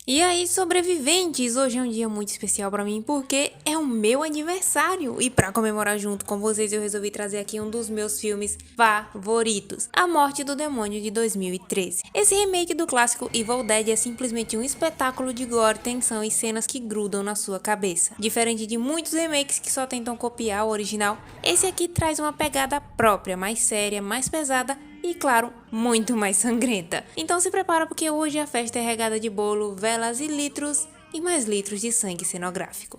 E aí, sobreviventes, hoje é um dia muito especial pra mim porque é o meu aniversário e pra comemorar junto com vocês eu resolvi trazer aqui um dos meus filmes favoritos, A Morte do Demônio de 2013. Esse remake do clássico Evil Dead é simplesmente um espetáculo de gore, tensão e cenas que grudam na sua cabeça. Diferente de muitos remakes que só tentam copiar o original, esse aqui traz uma pegada própria, mais séria, mais pesada e, claro, muito mais sangrenta. Então se prepara porque hoje a festa é regada de bolo, velas e mais litros de sangue cenográfico.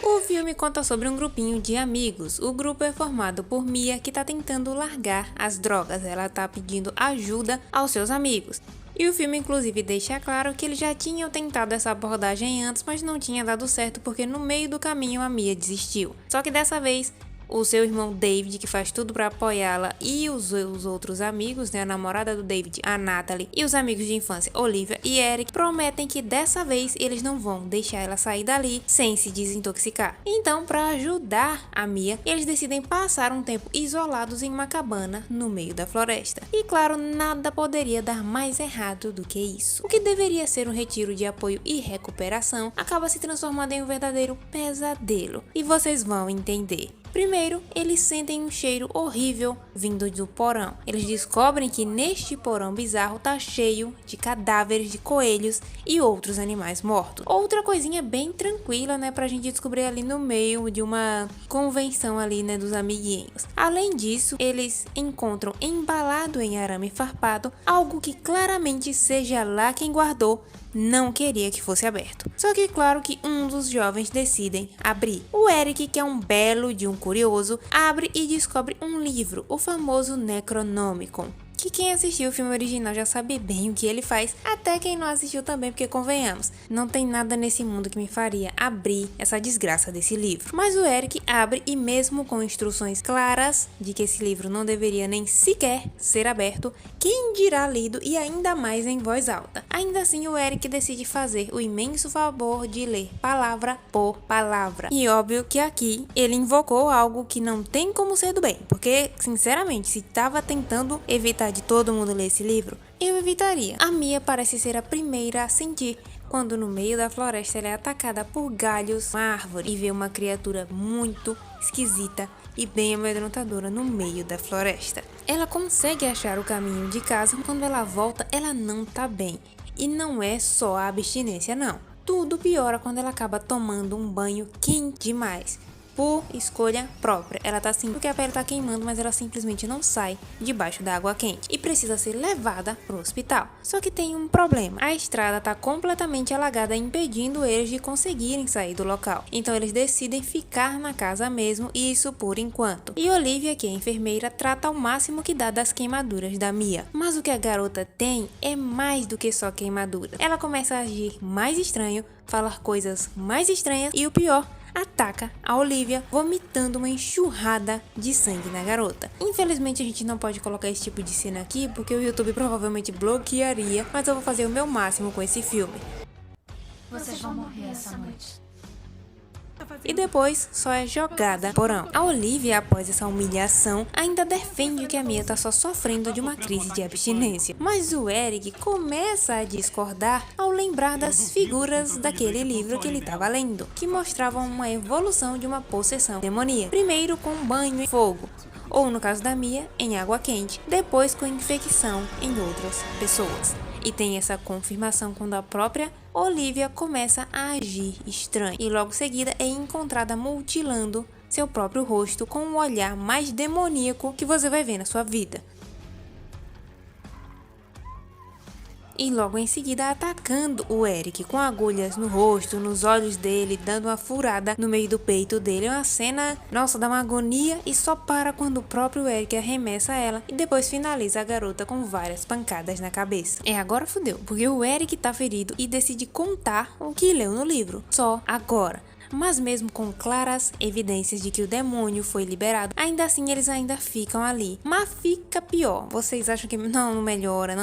O filme conta sobre um grupinho de amigos. O grupo é formado por Mia, que tá tentando largar as drogas. Ela tá pedindo ajuda aos seus amigos. E o filme inclusive deixa claro que eles já tinham tentado essa abordagem antes, mas não tinha dado certo porque no meio do caminho a Mia desistiu. Só que dessa vez o seu irmão David, que faz tudo pra apoiá-la, e os outros amigos, né, a namorada do David, a Natalie, e os amigos de infância, Olivia e Eric, prometem que dessa vez eles não vão deixar ela sair dali sem se desintoxicar. Então, pra ajudar a Mia, eles decidem passar um tempo isolados em uma cabana no meio da floresta. E claro, nada poderia dar mais errado do que isso. O que deveria ser um retiro de apoio e recuperação acaba se transformando em um verdadeiro pesadelo. E vocês vão entender. Primeiro, eles sentem um cheiro horrível vindo do porão. Eles descobrem que neste porão bizarro tá cheio de cadáveres de coelhos e outros animais mortos. Outra coisinha bem tranquila, né, pra gente descobrir ali no meio de uma convenção ali, né, dos amiguinhos. Além disso, eles encontram embalado em arame farpado algo que claramente seja lá quem guardou não queria que fosse aberto. Só que claro que um dos jovens decidem abrir. O Eric, que é um belo de um curioso, abre e descobre um livro, o famoso Necronomicon. Que quem assistiu o filme original já sabe bem o que ele faz, até quem não assistiu também, porque convenhamos, não tem nada nesse mundo que me faria abrir essa desgraça desse livro. Mas o Eric abre e mesmo com instruções claras de que esse livro não deveria nem sequer ser aberto, quem dirá lido e ainda mais em voz alta. Ainda assim o Eric decide fazer o imenso favor de ler palavra por palavra. E óbvio que aqui ele invocou algo que não tem como ser do bem, porque sinceramente se estava tentando evitar de todo mundo ler esse livro, eu evitaria. A Mia parece ser a primeira a sentir quando no meio da floresta ela é atacada por galhos, uma árvore, e vê uma criatura muito esquisita e bem amedrontadora no meio da floresta. Ela consegue achar o caminho de casa, quando ela volta ela não tá bem. E não é só a abstinência não. Tudo piora quando ela acaba tomando um banho quente demais. Por escolha própria. Ela tá assim porque a pele tá queimando, mas ela simplesmente não sai debaixo da água quente e precisa ser levada pro hospital. Só que tem um problema. A estrada tá completamente alagada, impedindo eles de conseguirem sair do local. Então eles decidem ficar na casa mesmo, e isso por enquanto. E Olivia, que é enfermeira, trata ao máximo que dá das queimaduras da Mia. Mas o que a garota tem é mais do que só queimadura. Ela começa a agir mais estranho, falar coisas mais estranhas e o pior, ataca a Olivia, vomitando uma enxurrada de sangue na garota. Infelizmente a gente não pode colocar esse tipo de cena aqui porque o YouTube provavelmente bloquearia, mas eu vou fazer o meu máximo com esse filme. Vocês vão morrer essa noite. E depois só é jogada no porão. A Olivia, após essa humilhação, ainda defende que a Mia tá só sofrendo de uma crise de abstinência. Mas o Eric começa a discordar ao lembrar das figuras daquele livro que ele estava lendo, que mostravam uma evolução de uma possessão demoníaca. Primeiro com banho em fogo, ou no caso da Mia, em água quente, depois com infecção em outras pessoas. E tem essa confirmação quando a própria Olivia começa a agir estranho e logo em seguida é encontrada mutilando seu próprio rosto com um olhar mais demoníaco que você vai ver na sua vida. E logo em seguida atacando o Eric com agulhas no rosto, nos olhos dele, dando uma furada no meio do peito dele. É uma cena, nossa, dá uma agonia e só para quando o próprio Eric arremessa ela e depois finaliza a garota com várias pancadas na cabeça. Agora fudeu, porque o Eric tá ferido e decide contar o que leu no livro. Só agora. Mas mesmo com claras evidências de que o demônio foi liberado, ainda assim eles ainda ficam ali. Mas fica pior. Vocês acham que não melhora,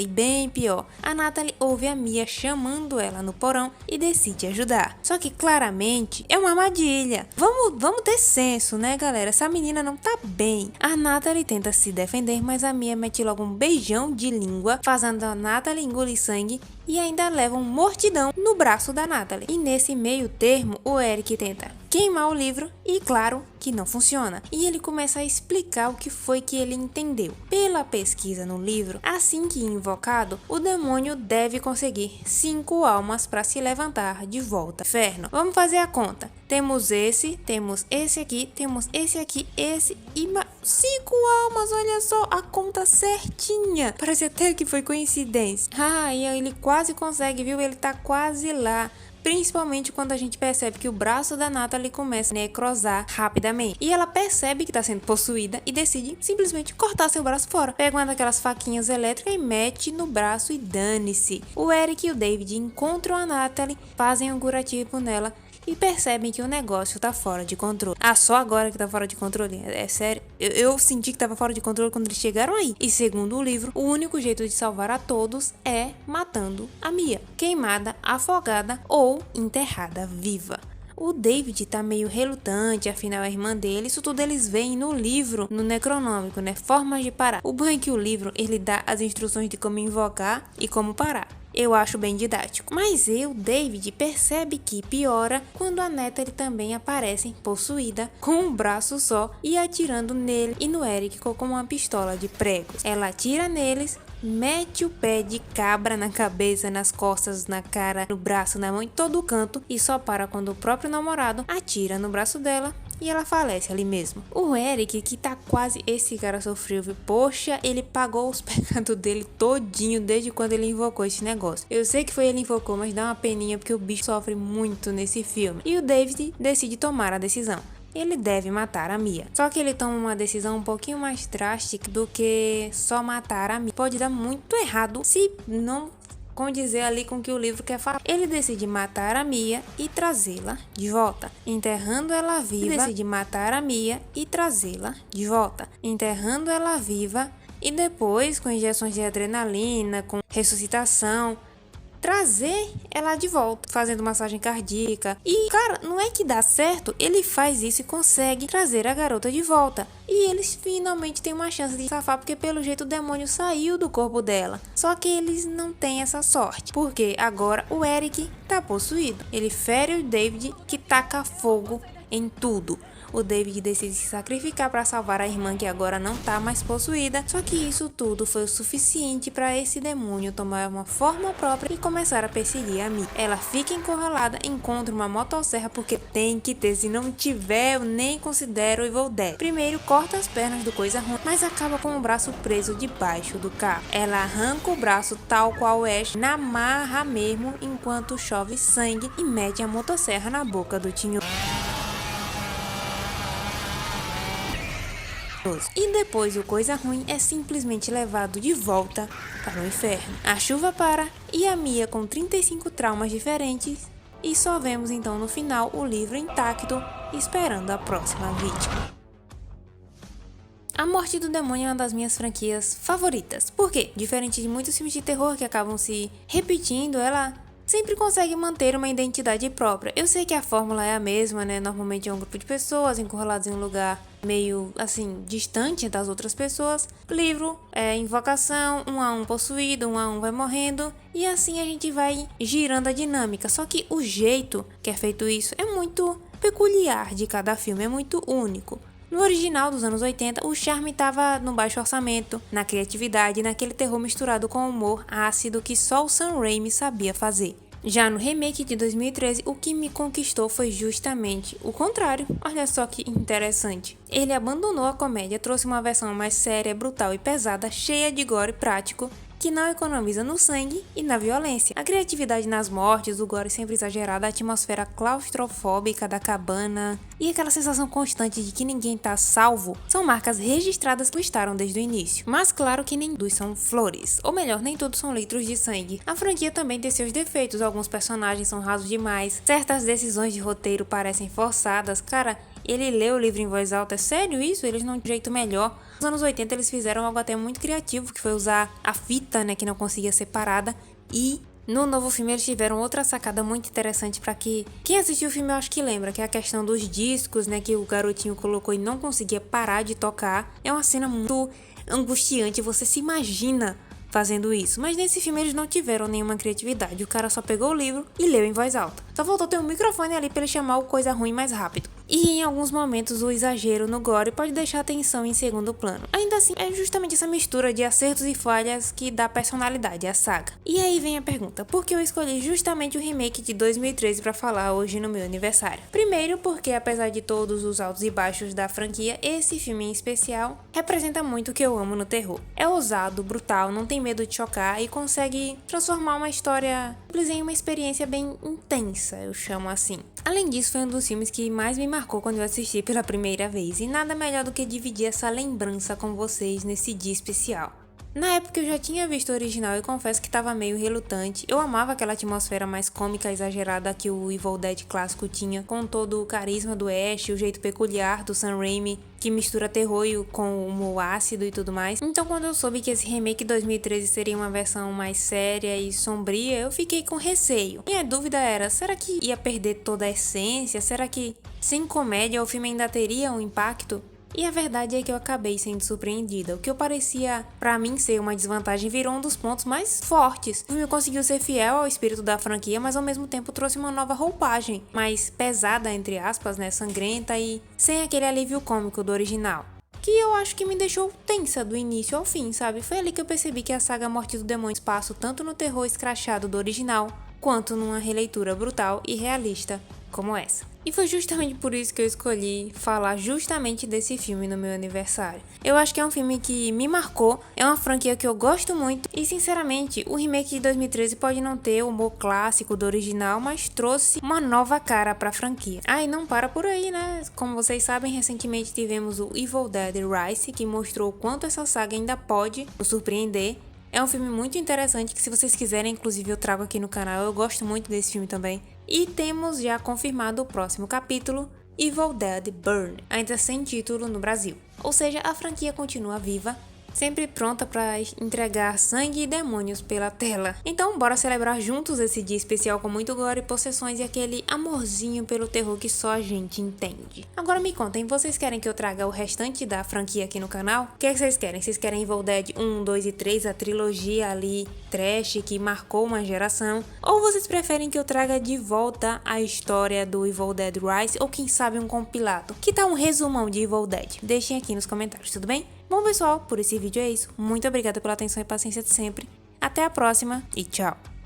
e bem pior. A Natalie ouve a Mia chamando ela no porão e decide ajudar. Só que claramente é uma armadilha. Vamos ter senso, né, galera? Essa menina não tá bem. A Natalie tenta se defender, mas a Mia mete logo um beijão de língua, fazendo a Natalie engolir sangue e ainda leva um mordidão no braço da Natalie. E nesse meio termo, o Eric tenta queimar o livro e claro que não funciona. E ele começa a explicar o que foi que ele entendeu. Pela pesquisa no livro, assim que invocado, o demônio deve conseguir 5 almas para se levantar de volta ao inferno. Vamos fazer a conta. Temos esse aqui, temos esse aqui, esse e 5 almas, olha só a conta certinha. Parece até que foi coincidência. E ele quase consegue, viu? Ele tá quase lá. Principalmente quando a gente percebe que o braço da Natalie começa a necrosar rapidamente. E ela percebe que está sendo possuída e decide simplesmente cortar seu braço fora. Pega uma daquelas faquinhas elétricas e mete no braço e dane-se. O Eric e o David encontram a Natalie, fazem um curativo nela e percebem que o negócio tá fora de controle. Só agora que tá fora de controle? É sério? Eu senti que tava fora de controle quando eles chegaram aí. E segundo o livro, o único jeito de salvar a todos é matando a Mia, queimada, afogada ou enterrada viva. O David tá meio relutante, afinal é a irmã dele, isso tudo eles veem no livro, no Necronômico, né? Formas de parar. O bom é que o livro, ele dá as instruções de como invocar e como parar. Eu acho bem didático. Mas o David percebe que piora quando a Natalie também aparece possuída com um braço só e atirando nele e no Eric com uma pistola de pregos. Ela atira neles, mete o pé de cabra na cabeça, nas costas, na cara, no braço, na mão, em todo canto e só para quando o próprio namorado atira no braço dela e ela falece ali mesmo. O Eric, que tá quase... Esse cara sofreu, viu? Poxa, ele pagou os pecados dele todinho desde quando ele invocou esse negócio. Eu sei que foi ele que invocou, mas dá uma peninha porque o bicho sofre muito nesse filme. E o David decide tomar a decisão. Ele deve matar a Mia. Só que ele toma uma decisão um pouquinho mais drástica do que só matar a Mia. Pode dar muito errado se não condizer ali com o que o livro quer falar. Ele decide matar a Mia e trazê-la de volta, enterrando ela viva. Ele decide matar a Mia e trazê-la de volta, enterrando ela viva e depois, com injeções de adrenalina, com ressuscitação, trazer ela de volta, fazendo massagem cardíaca. E, cara, não é que dá certo, ele faz isso e consegue trazer a garota de volta. E eles finalmente têm uma chance de safar, porque pelo jeito o demônio saiu do corpo dela. Só que eles não têm essa sorte, porque agora o Eric tá possuído. Ele fere o David, que taca fogo em tudo. O David decide se sacrificar para salvar a irmã, que agora não tá mais possuída. Só que isso tudo foi o suficiente para esse demônio tomar uma forma própria e começar a perseguir a Mia. Ela fica encurralada, encontra uma motosserra, porque tem que ter, se não tiver eu nem considero Evil Dead. Primeiro corta as pernas do Coisa Ruim, mas acaba com o braço preso debaixo do carro. Ela arranca o braço tal qual o Ash, na marra mesmo, enquanto chove sangue, e mete a motosserra na boca do Tinho. E depois o Coisa Ruim é simplesmente levado de volta para o inferno. A chuva para e a Mia com 35 traumas diferentes, e só vemos então no final o livro intacto, esperando a próxima vítima. A Morte do Demônio é uma das minhas franquias favoritas. Por quê? Diferente de muitos filmes de terror que acabam se repetindo, ela sempre consegue manter uma identidade própria. Eu sei que a fórmula é a mesma, né? Normalmente é um grupo de pessoas encurraladas em um lugar meio, assim, distante das outras pessoas. Livro, invocação, um a um possuído, um a um vai morrendo. E assim a gente vai girando a dinâmica. Só que o jeito que é feito isso é muito peculiar de cada filme, é muito único. No original dos anos 80, o charme estava no baixo orçamento, na criatividade e naquele terror misturado com humor ácido que só o Sam Raimi sabia fazer. Já no remake de 2013, o que me conquistou foi justamente o contrário. Olha só que interessante. Ele abandonou a comédia, trouxe uma versão mais séria, brutal e pesada, cheia de gore prático, que não economiza no sangue e na violência. A criatividade nas mortes, o gore sempre exagerado, a atmosfera claustrofóbica da cabana e aquela sensação constante de que ninguém tá salvo são marcas registradas que estaram desde o início. Mas claro que nem tudo são flores, ou melhor, nem todos são litros de sangue. A franquia também tem seus defeitos, alguns personagens são rasos demais, certas decisões de roteiro parecem forçadas. Cara, ele leu o livro em voz alta, é sério isso? Eles não de um jeito melhor. Nos anos 80 eles fizeram algo até muito criativo, que foi usar a fita, né, que não conseguia ser parada, e no novo filme eles tiveram outra sacada muito interessante para que quem assistiu o filme eu acho que lembra, que é a questão dos discos, né, que o garotinho colocou e não conseguia parar de tocar. É uma cena muito angustiante, você se imagina fazendo isso, mas nesse filme eles não tiveram nenhuma criatividade, o cara só pegou o livro e leu em voz alta. Só faltou ter um microfone ali para ele chamar o coisa ruim mais rápido. E em alguns momentos o exagero no gore pode deixar a atenção em segundo plano. Ainda assim, é justamente essa mistura de acertos e falhas que dá personalidade à saga. E aí vem a pergunta, por que eu escolhi justamente o remake de 2013 para falar hoje no meu aniversário? Primeiro porque apesar de todos os altos e baixos da franquia, esse filme em especial representa muito o que eu amo no terror. É ousado, brutal, não tem medo de chocar e consegue transformar uma história simples em uma experiência bem intensa, eu chamo assim. Além disso, foi um dos filmes que mais me marcou quando eu assisti pela primeira vez, e nada melhor do que dividir essa lembrança com vocês nesse dia especial. Na época eu já tinha visto o original e confesso que estava meio relutante. Eu amava aquela atmosfera mais cômica e exagerada que o Evil Dead clássico tinha, com todo o carisma do Ash, o jeito peculiar do Sam Raimi, que mistura terror com humor ácido e tudo mais. Então quando eu soube que esse remake 2013 seria uma versão mais séria e sombria, eu fiquei com receio. Minha dúvida era, será que ia perder toda a essência? Será que sem comédia o filme ainda teria um impacto? E a verdade é que eu acabei sendo surpreendida. O que eu parecia pra mim ser uma desvantagem virou um dos pontos mais fortes. O filme conseguiu ser fiel ao espírito da franquia, mas ao mesmo tempo trouxe uma nova roupagem, mais pesada entre aspas, né, sangrenta e sem aquele alívio cômico do original. Que eu acho que me deixou tensa do início ao fim, sabe? Foi ali que eu percebi que a saga Morte do Demônio espaço tanto no terror escrachado do original, quanto numa releitura brutal e realista como essa. E foi justamente por isso que eu escolhi falar justamente desse filme no meu aniversário. Eu acho que é um filme que me marcou, é uma franquia que eu gosto muito e sinceramente o remake de 2013 pode não ter o humor clássico do original, mas trouxe uma nova cara pra franquia. Ah, e não para por aí, né? Como vocês sabem, recentemente tivemos o Evil Dead Rise, que mostrou o quanto essa saga ainda pode nos surpreender. É um filme muito interessante que se vocês quiserem, inclusive eu trago aqui no canal, eu gosto muito desse filme também. E temos já confirmado o próximo capítulo, Evil Dead Burn, ainda sem título no Brasil. Ou seja, a franquia continua viva, sempre pronta para entregar sangue e demônios pela tela. Então bora celebrar juntos esse dia especial com muito gore, possessões e aquele amorzinho pelo terror que só a gente entende. Agora me contem, vocês querem que eu traga o restante da franquia aqui no canal? O que é que vocês querem? Vocês querem Evil Dead 1, 2 e 3, a trilogia ali trash que marcou uma geração? Ou vocês preferem que eu traga de volta a história do Evil Dead Rise? Ou quem sabe um compilado? Que tal um resumão de Evil Dead? Deixem aqui nos comentários, tudo bem? Bom pessoal, por esse vídeo é isso. Muito obrigada pela atenção e paciência de sempre. Até a próxima e tchau!